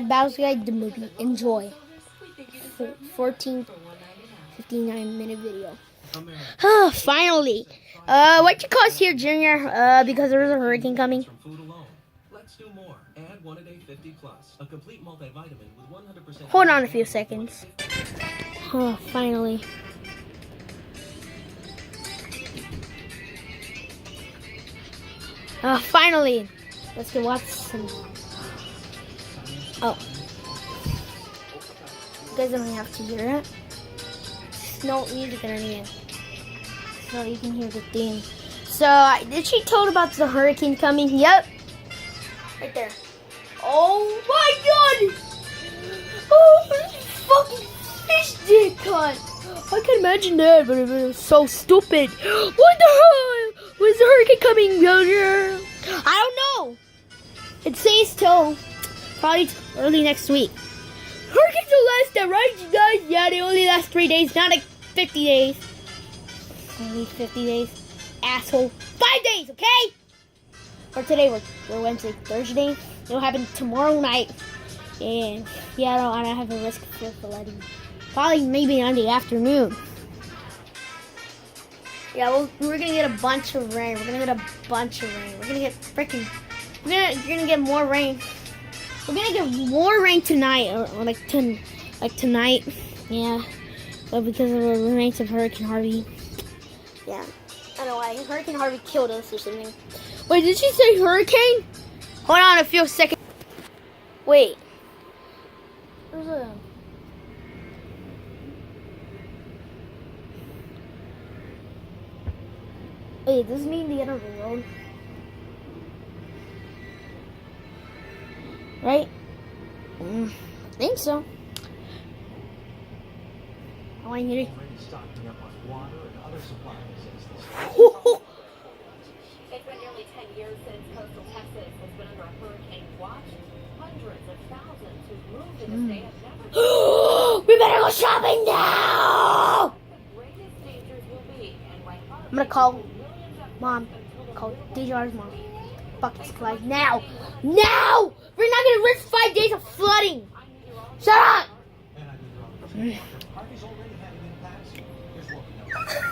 adviseroy the movie. Enjoy. 59-minute video. Finally. What you call us here, Junior? Because there is a hurricane coming. Let's do more. Add 1 a day 50 plus. A complete multivitamin with 100%. Hold on a few seconds. Finally. Finally. Let's go watch some. Oh. You guys don't have to hear it. There's no music or anything. So you can hear the theme. So, did she told about the hurricane coming? Yep. Right there. Oh my god! Oh, fucking fish did cut. I can imagine that, but it was so stupid. What the hell? Was the hurricane coming? I don't know. It says till probably early next week. Hurricanes will last that, right, you guys? Yeah, they only last 3 days, not like 50 days. Only 50 days. Asshole. 5 days, okay? For today, we're Wednesday, Thursday. It'll happen tomorrow night. And yeah, I don't have a risk for flooding. Probably maybe on the afternoon. Yeah, we're gonna get a bunch of rain. We're gonna get freaking. You're gonna get more rain. We're gonna get more rain tonight, or like tonight. Yeah, but because of the remains of Hurricane Harvey. Yeah, I don't know why Hurricane Harvey killed us or something. Wait, did she say hurricane? Hold on a few seconds. Wait. There's a. Wait, does this mean the end of the road? Right? I think so. I want to hear it. It's been nearly 10 years since coastal Texas has been under a hurricane watch. Hundreds of thousands who've moved to the state have never. We better go shopping now! The greatest dangers will be, and like I'm gonna call Mom. Call DJR's mom. Bucket supplies now! Now! We're not gonna risk 5 days of flooding! Shut up! We're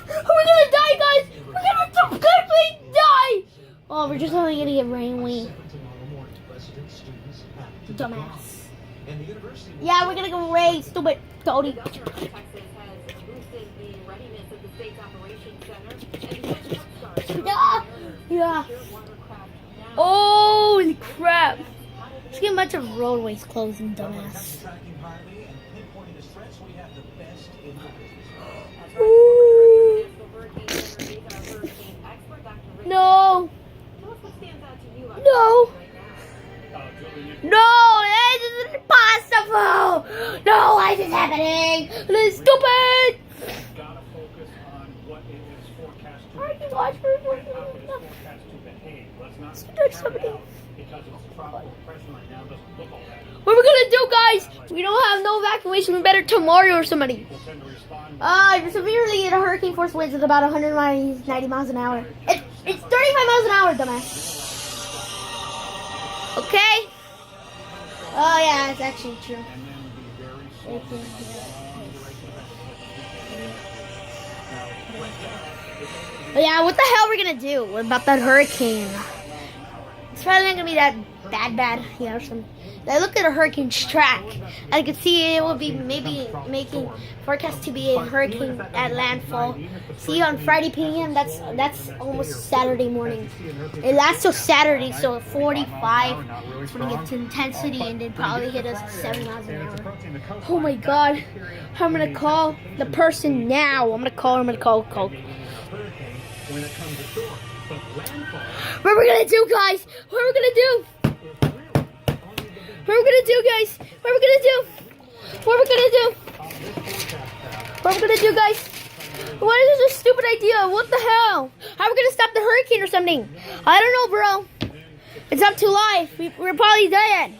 gonna die, guys! We're gonna completely die! Oh, we're just only gonna get rain. Dumbass. Yeah, we're gonna go rain, stupid Cody. Texas has boosted the readiness of the state's operations center. Yeah. Holy crap! Let's get a bunch of roadways closing, dumbass. Ooh. No. No. No, this is impossible. No, why is this happening? This is stupid. Gotta focus on what it is forecast to I can become watch and for how it is forecast to behave. Let's not count it out because it's tropical depression right now. Doesn't look all that. What are we gonna do, guys? We don't have no evacuation. We better tomorrow or somebody. We'll tend to respond. You're severely in a hurricane force winds at about 190 miles an hour. It's 35 miles an hour, dumbass. Okay? Oh yeah, it's actually true. And then be very But yeah, what the hell are we gonna do about that hurricane? It's probably not gonna be that bad, you know, some. I looked at a hurricane's track. I could see it will be maybe making forecast to be a hurricane at landfall. See on Friday p.m. That's almost Saturday morning. It lasts till Saturday, so 45. It's when it gets to intensity and then probably hit us at 7 miles an hour. Oh my God! I'm gonna call the person now. I'm gonna call. when it comes ashore. But landfall. What are we gonna do, guys? What are we gonna do? What are we gonna do, guys? What are we gonna do? What are we gonna do? What are we gonna do, guys? What is this stupid idea? What the hell? How are we gonna stop the hurricane or something? I don't know, bro. It's up to life. We're probably dead.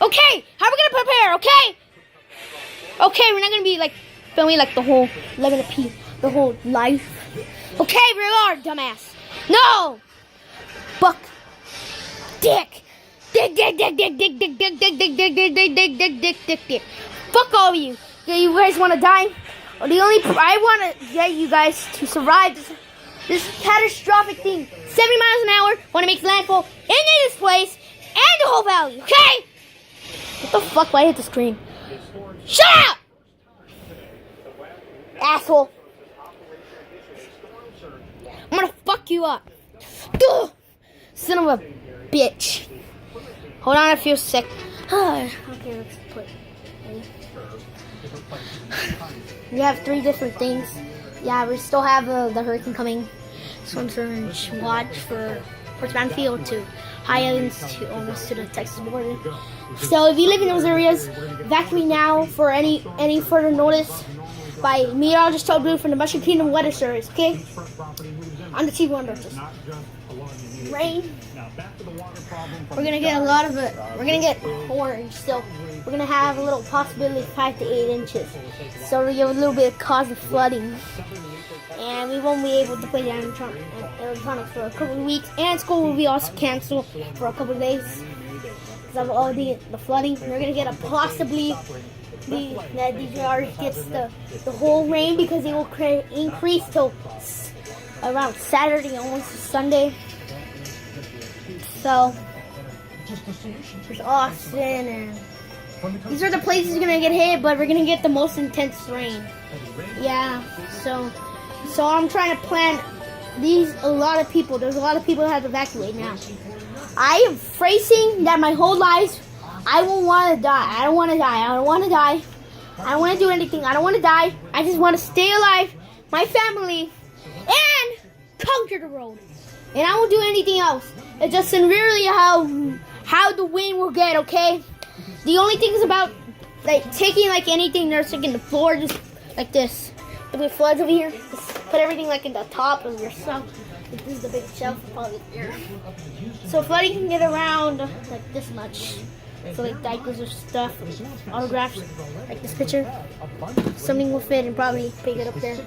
Okay, how are we gonna prepare? Okay. Okay, we're not gonna be like filming like the whole 11p, the whole life. Okay, we are, dumbass. No. Buck. Dick. Dick. Fuck all of you. You guys want to die? I want to get you guys to survive this catastrophic thing. 70 miles an hour. Want to make landfall into this place and the whole valley. Okay? What the fuck? Why I hit the screen? Shut up! Asshole. I'm gonna fuck you up. Ugh. Son of a bitch. Hold on, I feel sick. Okay, let's put. We have 3 different things. Yeah, we still have the hurricane coming. Storm surge watch for Brownsville to high islands to almost to the Texas border. So if you live in those areas, evacuate now for any further notice by meteorologist told Blue from the Mushroom Kingdom Weather Service. Okay, on the T1 notice. Rain. We're gonna get a lot of it. We're gonna get orange. So we're gonna have a little possibility of 5 to 8 inches. So we have a little bit of cause of flooding. And we won't be able to play the electronics for a couple of weeks. And school will be also canceled for a couple of days because of all the flooding. We're going to get a possibly that DJR gets the whole rain because it will increase till around Saturday, almost Sunday. So there's Austin and these are the places going to get hit, but we're going to get the most intense rain. Yeah, so I'm trying to plan there's a lot of people that have to evacuate now. I am facing that my whole life, I won't want to die. I don't want to die. I don't want to die. I don't want to do anything. I don't want to die. I just want to stay alive, my family, and conquer the road. And I won't do anything else. It's just severely how the wind will get, okay? The only thing is about taking anything, they're taking the floor just like this. If it floods over here, just put everything in the top of your stuff. This is the big shelf, probably here. So flooding can get around this much. So diapers or stuff, autographs, like this picture. Something will fit and probably pick it up there.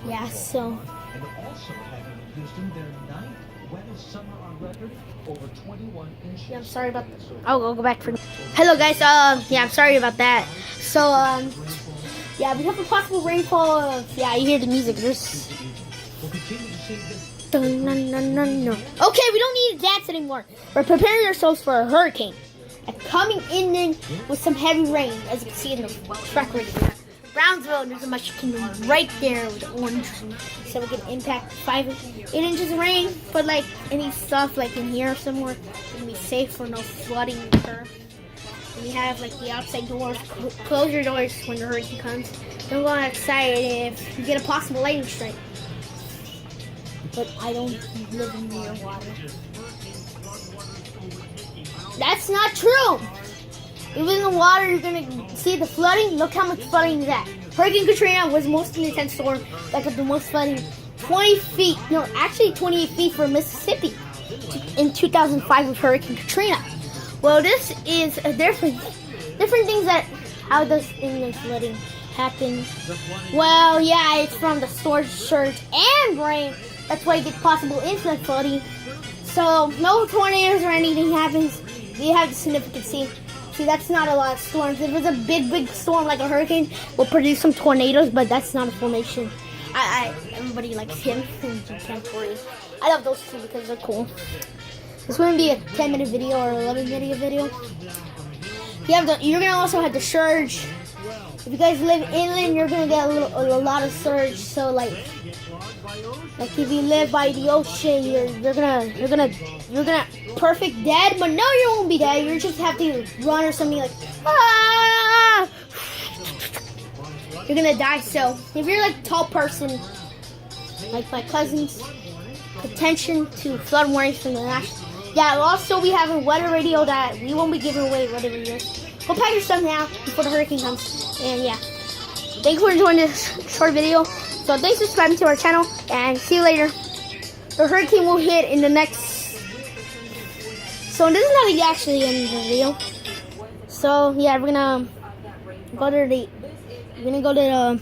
Yeah, so. Yeah, I'm sorry about that. I'll go back for. Hello guys, yeah, I'm sorry about that. So, yeah, we have a possible rainfall of, yeah, you hear the music, there's. Okay, we don't need to dance anymore. We're preparing ourselves for a hurricane. And coming in with some heavy rain, as you can see in the track right here. Brownsville, there's a mushroom kingdom right there with the orange. So we can impact 5 to 8 inches of rain. But any stuff in here somewhere, it can be safe for no flooding occur. And we have the outside doors. Close your doors when the hurricane comes. Don't go outside if you get a possible lightning strike. But I don't live near water. That's not true. Even in the water, you're gonna see the flooding. Look how much flooding is that. Hurricane Katrina was the most intense storm that got the most flooding. 20 feet, no, actually 28 feet for Mississippi in 2005 with Hurricane Katrina. Well, this is a different things that, how does England flooding happen? Well, yeah, it's from the storm surge and rain. That's why you get possible instant flooding. So, no tornadoes or anything happens. We have the significant See, that's not a lot of storms. If it's a big storm like a hurricane, we'll produce some tornadoes, but that's not a formation. Everybody likes him and G1040. I love those two because they're cool. This wouldn't be a 10-minute video or 11-minute video. You're gonna also have the surge. If you guys live inland, you're gonna get a lot of surge. So if you live by the ocean, you're gonna perfect dead, but no, you won't be dead. You just have to run or something ah! You're gonna die. So if you're a tall person, like my cousins, attention to flood warnings from the national. Yeah, also we have a weather radio that we won't be giving away weather radios. Go pack your stuff now before the hurricane comes. And yeah, thanks for enjoying this short video. So thanks for subscribing to our channel and see you later. The hurricane will hit in the next. So this is not actually the end of the video. So yeah, we're gonna go to the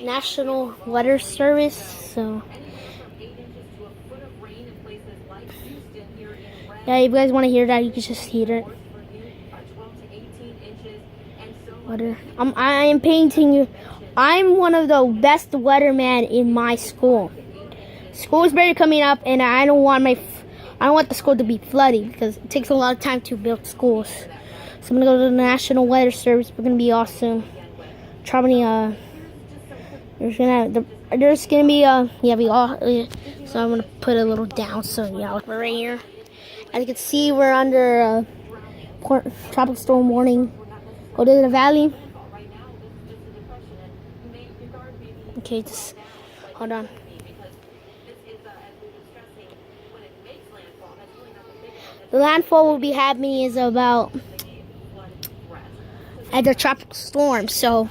National Weather Service. So Yeah, if you guys want to hear that, you can just hear it. Weather. I am painting you. I'm one of the best weathermen in my school. School is better coming up, and I don't want the school to be flooding because it takes a lot of time to build schools. So I'm gonna go to the National Weather Service. We're gonna be awesome. Probably there's gonna be yeah, we all. So I'm gonna put a little down. So yeah, we're right here. As you can see, we're under tropical storm warning. Go to the valley. Okay, just hold on. The landfall will be happening is about at the tropical storm, so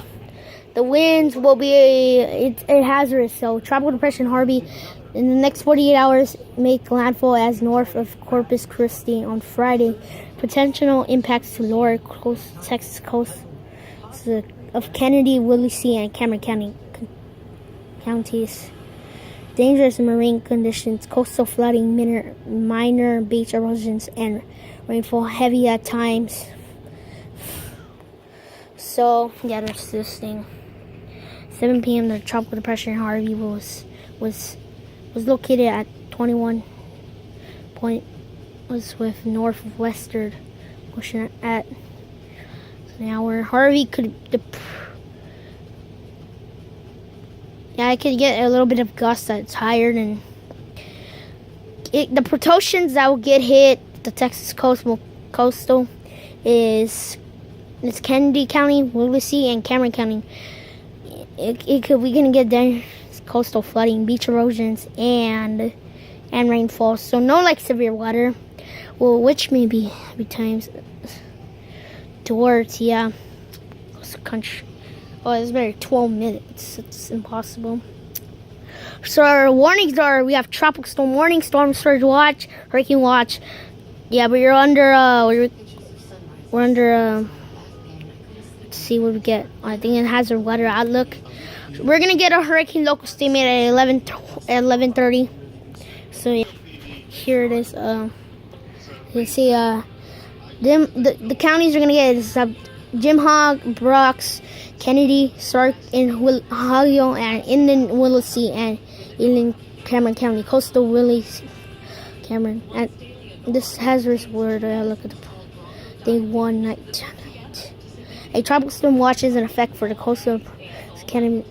the winds will be it's hazardous. So tropical depression Harvey in the next 48 hours make landfall as north of Corpus Christi on Friday. Potential impacts to lower coast, Texas coast of Kendey, willcay, and Camron counties. Dangerous marine conditions, coastal flooding, minor beach erosions, and rainfall heavy at times. So yeah, there's this thing. 7 p.m. the tropical depression Harvey was located at 21 point. Was with northwestern pushing at an hour. Harvey could I could get a little bit of gust that's higher than the protections that will get hit the Texas coastal is Kendey County, willcay, and Camron County. We're gonna get there coastal flooding, beach erosions, and rainfall. So no like severe water. Well, which may be times towards coastal country. Oh, it's very 12 minutes. It's impossible. So our warnings are: we have tropical storm warning, storm surge watch, hurricane watch. Yeah, but you're under we're under let's see what we get. I think it has a weather outlook. We're gonna get a hurricane local statement at 11:30. So yeah, here it is. You see the counties are gonna get is Jim Hogg, Brox, Kennedy, Sark, and Ohio, and Inland, willcay, and Inland Cameron County, coastal willcay, Cameron. And this hazardous word. Look at the day 1 night. A tropical storm watch is in effect for the coastal Kennedy.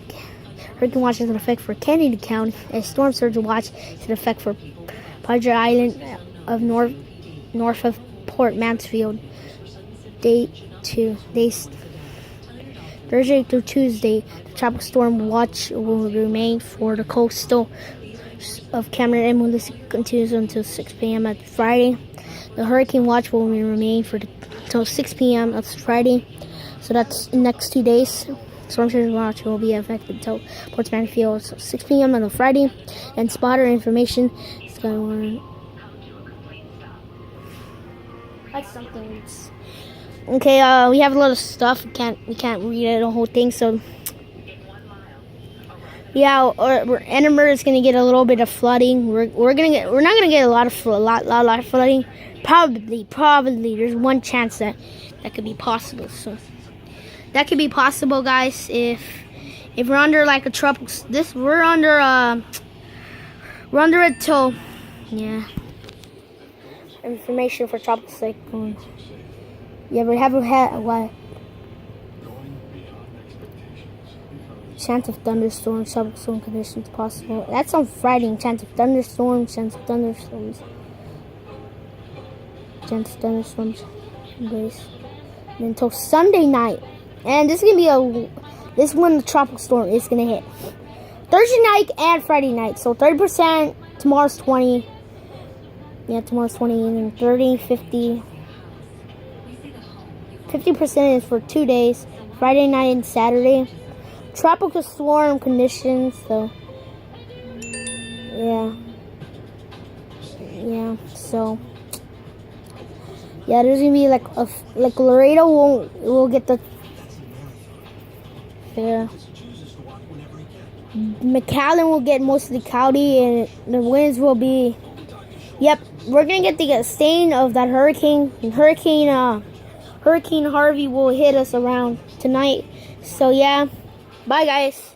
Hurricane watch is in effect for Kennedy County. A storm surge watch is in effect for Padre Island of north of Port Mansfield. Day 2 days. Thursday through Tuesday, the tropical storm watch will remain for the coastal of Cameron and willcay continues until 6 p.m. at Friday. The hurricane watch will remain until 6 p.m. on Friday. So that's the next 2 days. Storm surge watch will be affected until Port Mansfield, so 6 p.m. on Friday. And spotter information is going on. Like something. Okay, we have a lot of stuff. We can't read it, the whole thing. So yeah, or Edinburg is gonna get a little bit of flooding. We're not gonna get a lot of flooding. Probably there's one chance that could be possible. So that could be possible, guys. If we're under like a tropical, we're under it till information for tropical cyclone. Yeah, we haven't had what? Chance of thunderstorms, tropical storm conditions possible. That's on Friday. Chance of thunderstorms, days. Until Sunday night. And this is gonna be this one the tropical storm is gonna hit. Thursday night and Friday night. So 30%, tomorrow's 20. Yeah, tomorrow's 20 and then 30, 50. 50% is for 2 days, Friday night and Saturday. Tropical storm conditions, so so there's gonna be like Laredo will get the McAllen will get most of the county, and the winds will be we're gonna get the stain of that hurricane. Hurricane Harvey will hit us around tonight. So yeah, bye guys.